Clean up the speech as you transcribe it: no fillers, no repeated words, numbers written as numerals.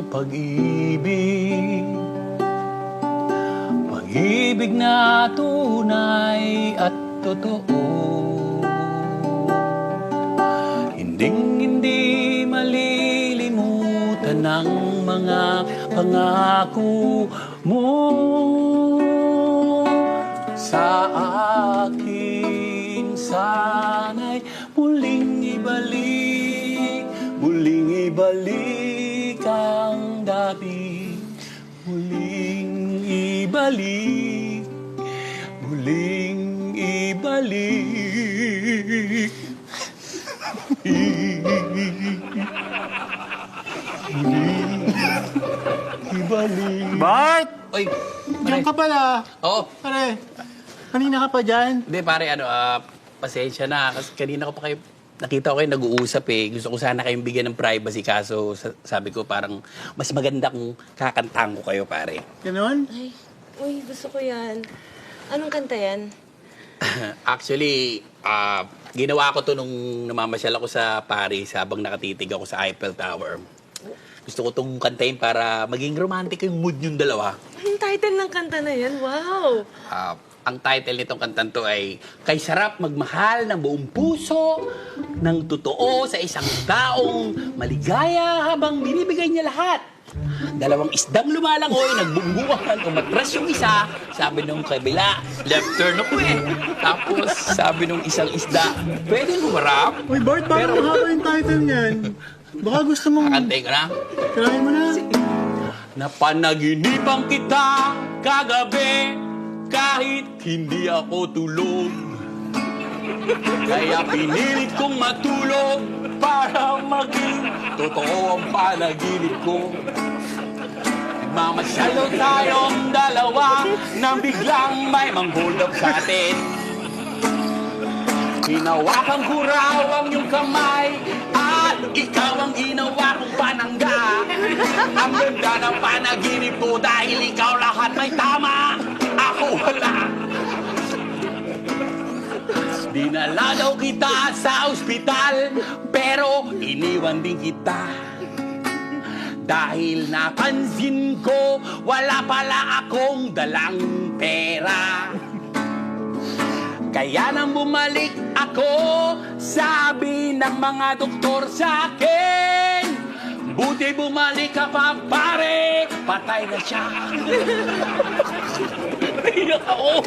pag-ibig. Pag-ibig na tunay at totoo. Hindi malilimutan ng mga pangako mo sa akin. Sana'y muling ibalik ang dati. Muling ibalik. Bart! Oy, Diyan ka pala. Oo. Pare, kanina ka pa dyan. Hindi, pare, pasensya na. Kasi kanina ko pa kayo, nakita ko kayo nag-uusap eh. Gusto ko sana kayong bigyan ng privacy, kaso sabi ko parang mas maganda kung kakantahan ko kayo, pare. Ganon? Ay, uy, gusto ko yan. Anong kanta yan? Actually, ginawa ko to nung namamasyal ako sa Paris habang nakatitig ako sa Eiffel Tower. Gusto ko tong kantahin para maging romantic yung mood yung dalawa. Anong title ng kanta na yan? Wow! Ang title nitong kantan to ay Kay Sarap Magmahal ng Buong Puso ng Totoo sa Isang Taong Maligaya habang binibigay niya lahat. Dalawang isdang lumalangoy, nagbungguan, umatras yung isa. Sabi nung kabila, left turn ako eh. Tapos sabi nung isang isda, pwede humarap. Uy, Bart, parang mahaba yung title niyan. Baka gusto mong... Kakantay ko na. Kirahin mo na. Napanaginipan kita kagabi kahit hindi ako tulog. Kaya pinilit kong matulog para maging totoo ang panaginip ko. Nagmamasyalo tayong dalawa nang biglang may mang-hold up sa atin. Hinawakan ko raw ang iyong kamay at ikaw ang ginawa kong panangga. Ang ganda ng panaginip ko dahil ikaw lahat may tama, ako wala. Dinala daw kita sa ospital, pero iniwan din kita. Dahil napansin ko, wala pala akong dalang pera. Kaya nang bumalik ako, sabi ng mga doktor sa akin, buti bumalik ka pa, pare, patay na siya. Iyak ako.